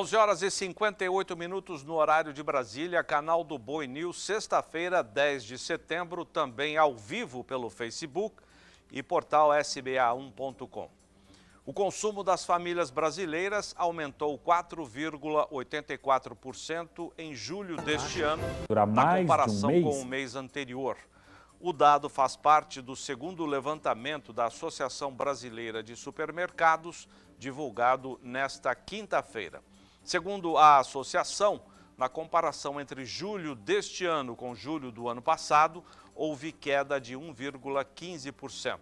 11 horas e 58 minutos no horário de Brasília, canal do Boi News, sexta-feira, 10 de setembro, também ao vivo pelo Facebook e portal sba1.com. O consumo das famílias brasileiras aumentou 4,84% em julho deste ano, na comparação com o mês anterior. O dado faz parte do segundo levantamento da Associação Brasileira de Supermercados, divulgado nesta quinta-feira. Segundo a associação, na comparação entre julho deste ano com julho do ano passado, houve queda de 1,15%.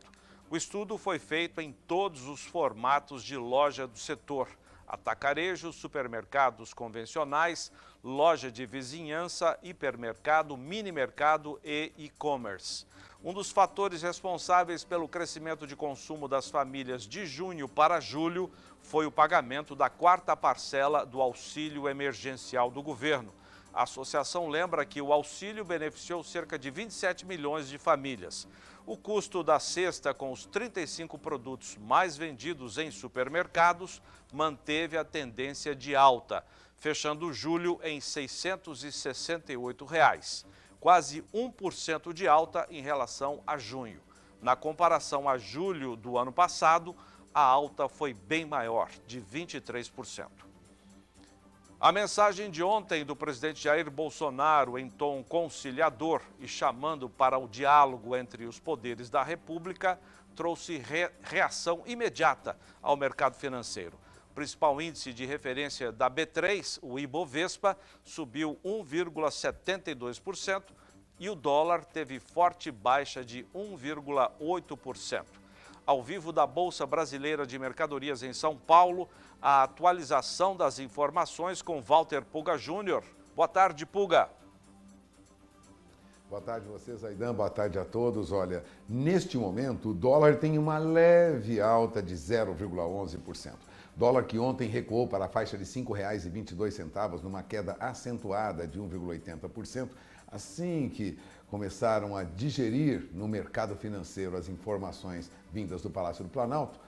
O estudo foi feito em todos os formatos de loja do setor: atacarejo, supermercados convencionais, loja de vizinhança, hipermercado, mini-mercado e e-commerce. Um dos fatores responsáveis pelo crescimento de consumo das famílias de junho para julho foi o pagamento da quarta parcela do auxílio emergencial do governo. A associação lembra que o auxílio beneficiou cerca de 27 milhões de famílias. O custo da cesta, com os 35 produtos mais vendidos em supermercados, manteve a tendência de alta, fechando julho em R$ 668, quase 1% de alta em relação a junho. Na comparação a julho do ano passado, a alta foi bem maior, de 23%. A mensagem de ontem do presidente Jair Bolsonaro, em tom conciliador e chamando para o diálogo entre os poderes da República, trouxe reação imediata ao mercado financeiro. O principal índice de referência da B3, o Ibovespa, subiu 1,72% e o dólar teve forte baixa de 1,8%. Ao vivo da Bolsa Brasileira de Mercadorias em São Paulo, a atualização das informações com Walter Puga Júnior. Boa tarde, Puga. Boa tarde a vocês, Aidan. Boa tarde a todos. Olha, neste momento o dólar tem uma leve alta de 0,11%. Dólar que ontem recuou para a faixa de R$ 5,22, numa queda acentuada de 1,80%, assim que começaram a digerir no mercado financeiro as informações vindas do Palácio do Planalto.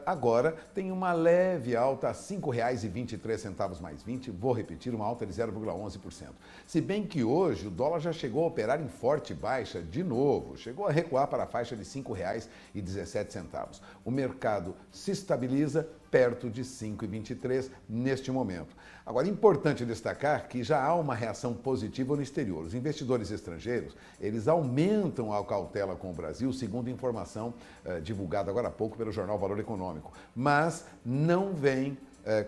Agora tem uma leve alta a R$ 5,23 mais 20, vou repetir, uma alta de 0,11%. Se bem que hoje o dólar já chegou a operar em forte baixa de novo, chegou a recuar para a faixa de R$ 5,17. O mercado se estabiliza perto de 5,23 neste momento. Agora, importante destacar que já há uma reação positiva no exterior. Os investidores estrangeiros, eles aumentam a cautela com o Brasil, segundo informação divulgada agora há pouco pelo jornal Valor Econômico, mas não vem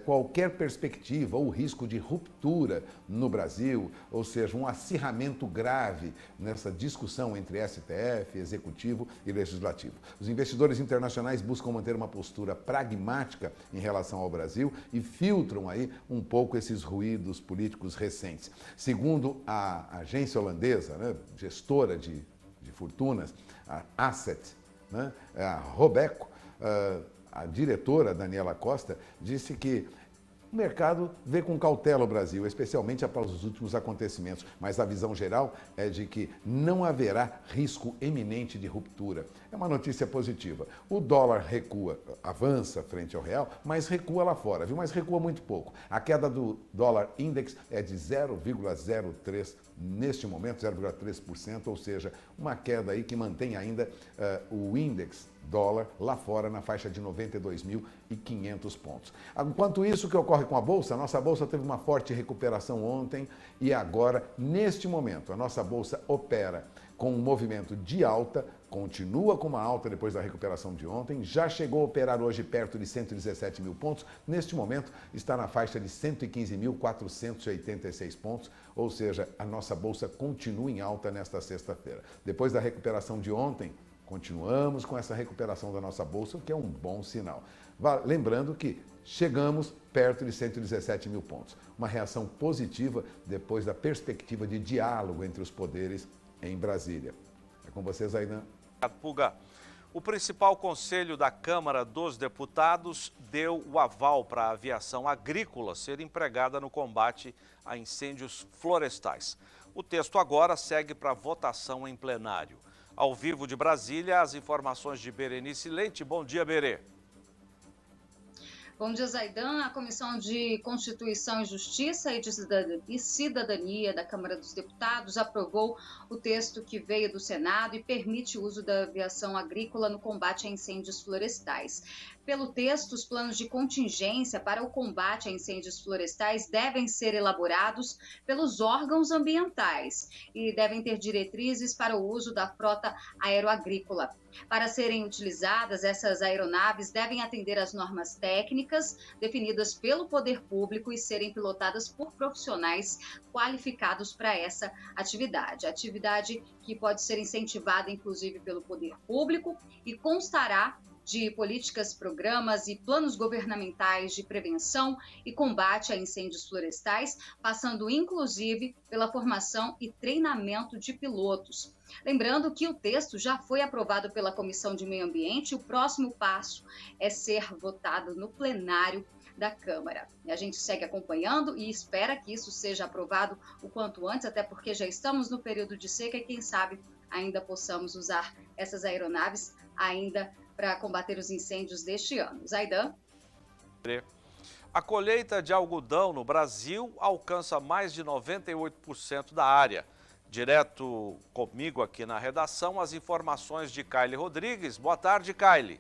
qualquer perspectiva ou risco de ruptura no Brasil, ou seja, um acirramento grave nessa discussão entre STF, Executivo e Legislativo. Os investidores internacionais buscam manter uma postura pragmática em relação ao Brasil e filtram aí um pouco esses ruídos políticos recentes. Segundo a agência holandesa, gestora de fortunas, a Asset, a Robeco, a diretora Daniela Costa disse que o mercado vê com cautela o Brasil, especialmente após os últimos acontecimentos, mas a visão geral é de que não haverá risco eminente de ruptura. É uma notícia positiva. O dólar recua, avança frente ao real, mas recua lá fora, viu? Mas recua muito pouco. A queda do dólar index é de 0,03% neste momento, 0,3%, ou seja, uma queda aí que mantém ainda o índex dólar lá fora na faixa de 92.500 pontos. Enquanto isso, o que ocorre com a Bolsa? A nossa Bolsa teve uma forte recuperação ontem e agora, neste momento, a nossa Bolsa opera com um movimento de alta, continua com uma alta depois da recuperação de ontem, já chegou a operar hoje perto de 117 mil pontos, neste momento está na faixa de 115.486 pontos, ou seja, a nossa Bolsa continua em alta nesta sexta-feira. Depois da recuperação de ontem, continuamos com essa recuperação da nossa Bolsa, o que é um bom sinal. Lembrando que chegamos perto de 117 mil pontos. Uma reação positiva depois da perspectiva de diálogo entre os poderes em Brasília. É com vocês aí, né? Puga, o principal conselho da Câmara dos Deputados deu o aval para a aviação agrícola ser empregada no combate a incêndios florestais. O texto agora segue para votação em plenário. Ao vivo de Brasília, as informações de Berenice Leite. Bom dia, Berê. Bom dia, Zaidan. A Comissão de Constituição e Justiça e Cidadania da Câmara dos Deputados aprovou o texto que veio do Senado e permite o uso da aviação agrícola no combate a incêndios florestais. Pelo texto, os planos de contingência para o combate a incêndios florestais devem ser elaborados pelos órgãos ambientais e devem ter diretrizes para o uso da frota aeroagrícola. Para serem utilizadas, essas aeronaves devem atender às normas técnicas definidas pelo poder público e serem pilotadas por profissionais qualificados para essa atividade. Atividade que pode ser incentivada, inclusive, pelo poder público e constará de políticas, programas e planos governamentais de prevenção e combate a incêndios florestais, passando inclusive pela formação e treinamento de pilotos. Lembrando que o texto já foi aprovado pela Comissão de Meio Ambiente, o próximo passo é ser votado no plenário da Câmara. A gente segue acompanhando e espera que isso seja aprovado o quanto antes, até porque já estamos no período de seca e quem sabe ainda possamos usar essas aeronaves ainda para combater os incêndios deste ano. Zaidan? A colheita de algodão no Brasil alcança mais de 98% da área. Direto comigo aqui na redação, as informações de Kaile Rodrigues. Boa tarde, Kaile.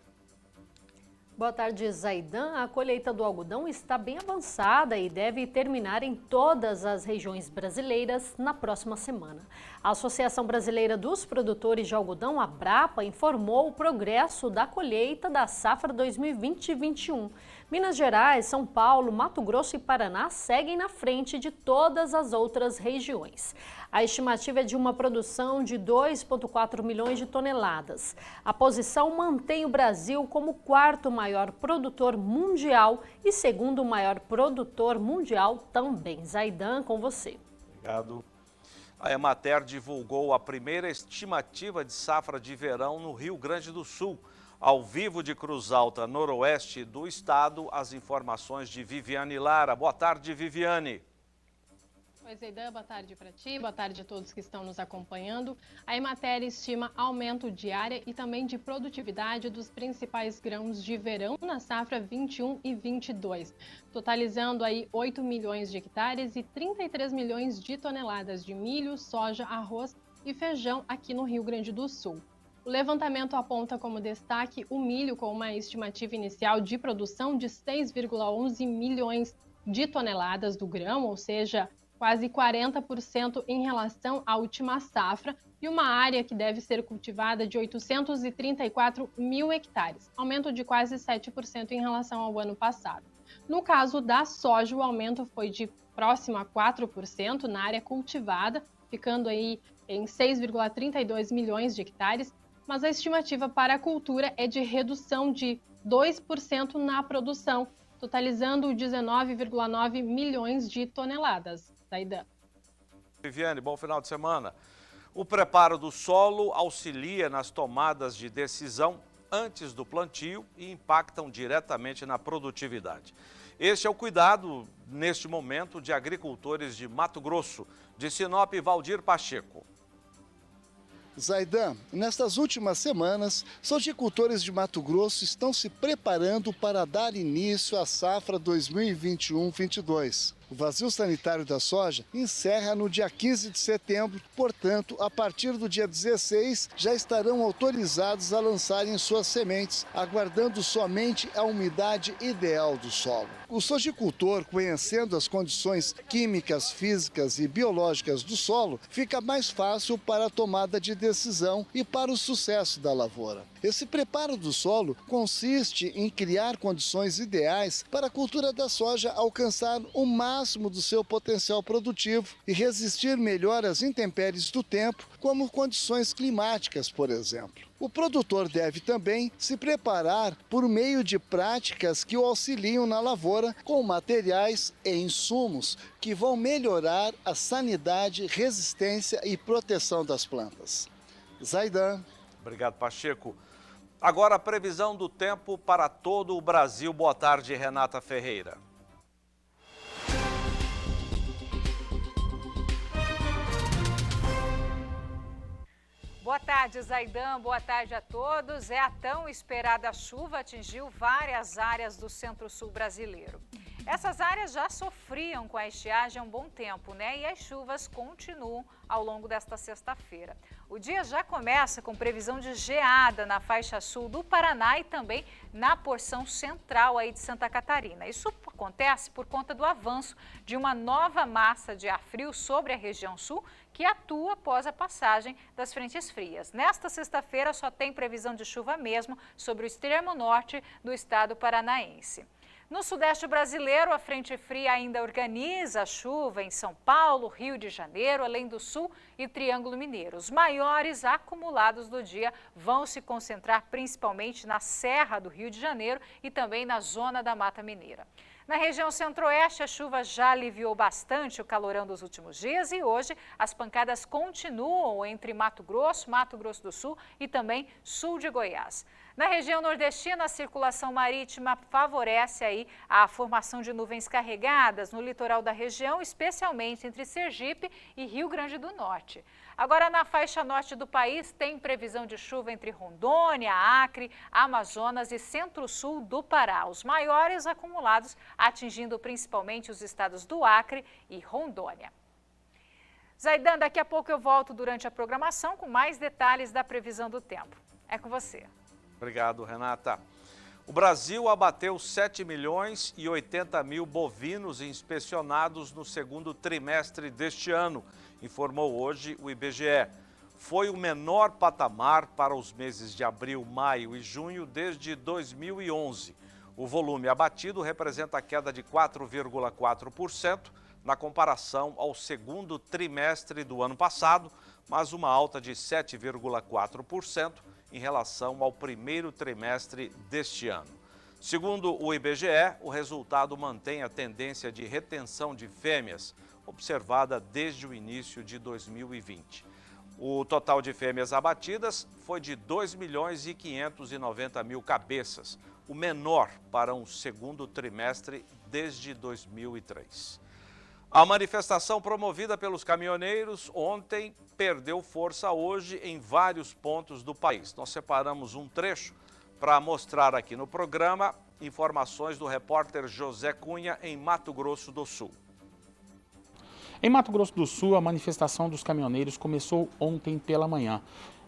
Boa tarde, Zaidan. A colheita do algodão está bem avançada e deve terminar em todas as regiões brasileiras na próxima semana. A Associação Brasileira dos Produtores de Algodão, Abrapa, informou o progresso da colheita da safra 2020-21. Minas Gerais, São Paulo, Mato Grosso e Paraná seguem na frente de todas as outras regiões. A estimativa é de uma produção de 2,4 milhões de toneladas. A posição mantém o Brasil como o quarto maior produtor mundial e segundo maior produtor mundial também. Zaidan, com você. Obrigado. A Emater divulgou a primeira estimativa de safra de verão no Rio Grande do Sul. Ao vivo de Cruz Alta, noroeste do estado, as informações de Viviane Lara. Boa tarde, Viviane. Oi, Zaidan, boa tarde para ti, boa tarde a todos que estão nos acompanhando. A Emater estima aumento de área e também de produtividade dos principais grãos de verão na safra 21 e 22, totalizando aí 8 milhões de hectares e 33 milhões de toneladas de milho, soja, arroz e feijão aqui no Rio Grande do Sul. O levantamento aponta como destaque o milho com uma estimativa inicial de produção de 6,11 milhões de toneladas do grão, ou seja, quase 40% em relação à última safra, e uma área que deve ser cultivada de 834 mil hectares, aumento de quase 7% em relação ao ano passado. No caso da soja, o aumento foi de próximo a 4% na área cultivada, ficando aí em 6,32 milhões de hectares, mas a estimativa para a cultura é de redução de 2% na produção, totalizando 19,9 milhões de toneladas. Zaidan. Viviane, bom final de semana. O preparo do solo auxilia nas tomadas de decisão antes do plantio e impactam diretamente na produtividade. Este é o cuidado, neste momento, de agricultores de Mato Grosso. De Sinop, Valdir Pacheco. Zaidan, nestas últimas semanas, sojicultores de Mato Grosso estão se preparando para dar início à safra 2021-22. O vazio sanitário da soja encerra no dia 15 de setembro, portanto, a partir do dia 16 já estarão autorizados a lançarem suas sementes, aguardando somente a umidade ideal do solo. O sojicultor, conhecendo as condições químicas, físicas e biológicas do solo, fica mais fácil para a tomada de decisão e para o sucesso da lavoura. Esse preparo do solo consiste em criar condições ideais para a cultura da soja alcançar o máximo do seu potencial produtivo e resistir melhor às intempéries do tempo, como condições climáticas, por exemplo. O produtor deve também se preparar por meio de práticas que o auxiliam na lavoura com materiais e insumos que vão melhorar a sanidade, resistência e proteção das plantas. Zaidan. Obrigado, Pacheco. Agora a previsão do tempo para todo o Brasil. Boa tarde, Renata Ferreira. Boa tarde, Zaidan. Boa tarde a todos. A tão esperada chuva atingiu várias áreas do centro-sul brasileiro. Essas áreas já sofriam com a estiagem há um bom tempo, né? E as chuvas continuam ao longo desta sexta-feira. O dia já começa com previsão de geada na faixa sul do Paraná e também na porção central aí de Santa Catarina. Isso acontece por conta do avanço de uma nova massa de ar frio sobre a região sul, que atua após a passagem das frentes frias. Nesta sexta-feira só tem previsão de chuva mesmo sobre o extremo norte do estado paranaense. No sudeste brasileiro, a frente fria ainda organiza a chuva em São Paulo, Rio de Janeiro, além do sul e Triângulo Mineiro. Os maiores acumulados do dia vão se concentrar principalmente na Serra do Rio de Janeiro e também na zona da Mata Mineira. Na região centro-oeste, a chuva já aliviou bastante o calorão dos últimos dias e hoje as pancadas continuam entre Mato Grosso do Sul e também sul de Goiás. Na região nordestina, a circulação marítima favorece aí a formação de nuvens carregadas no litoral da região, especialmente entre Sergipe e Rio Grande do Norte. Agora, na faixa norte do país, tem previsão de chuva entre Rondônia, Acre, Amazonas e centro-sul do Pará. Os maiores acumulados atingindo principalmente os estados do Acre e Rondônia. Zaidan, daqui a pouco eu volto durante a programação com mais detalhes da previsão do tempo. É com você. Obrigado, Renata. O Brasil abateu 7 milhões e 80 mil bovinos inspecionados no segundo trimestre deste ano, informou hoje o IBGE. Foi o menor patamar para os meses de abril, maio e junho desde 2011. O volume abatido representa a queda de 4,4% na comparação ao segundo trimestre do ano passado, mas uma alta de 7,4% em relação ao primeiro trimestre deste ano. Segundo o IBGE, o resultado mantém a tendência de retenção de fêmeas observada desde o início de 2020. O total de fêmeas abatidas foi de 2 milhões e 590 mil cabeças, o menor para um segundo trimestre desde 2003. A manifestação promovida pelos caminhoneiros ontem perdeu força hoje em vários pontos do país. Nós separamos um trecho para mostrar aqui no programa informações do repórter José Cunha em Mato Grosso do Sul. Em Mato Grosso do Sul, a manifestação dos caminhoneiros começou ontem pela manhã.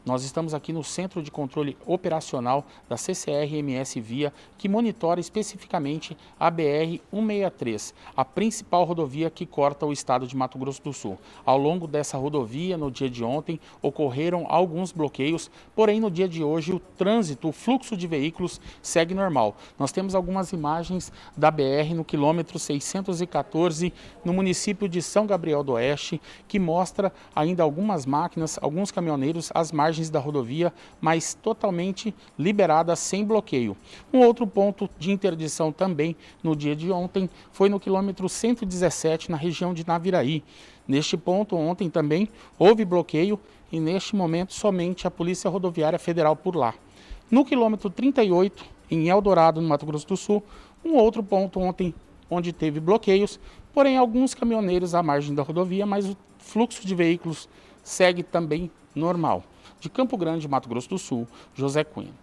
Nós estamos aqui no Centro de Controle Operacional da CCR-MS Via, que monitora especificamente a BR-163, a principal rodovia que corta o estado de Mato Grosso do Sul. Ao longo dessa rodovia, no dia de ontem, ocorreram alguns bloqueios, porém no dia de hoje o trânsito, o fluxo de veículos segue normal. Nós temos algumas imagens da BR no quilômetro 614, no município de São Gabriel do Oeste, que mostra ainda algumas máquinas, alguns caminhoneiros às margens da rodovia, mas totalmente liberada, sem bloqueio. Um outro ponto de interdição também no dia de ontem foi no quilômetro 117, na região de Naviraí. Neste ponto, ontem também houve bloqueio e neste momento somente a Polícia Rodoviária Federal por lá. No quilômetro 38, em Eldorado, no Mato Grosso do Sul, um outro ponto ontem onde teve bloqueios, porém alguns caminhoneiros à margem da rodovia, mas o fluxo de veículos segue também normal. De Campo Grande, Mato Grosso do Sul, José Cunha.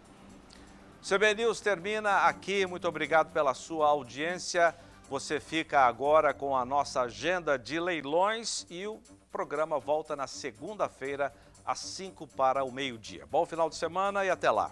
CB News termina aqui. Muito obrigado pela sua audiência. Você fica agora com a nossa agenda de leilões e o programa volta na segunda-feira, às 5 para o meio-dia. Bom final de semana e até lá.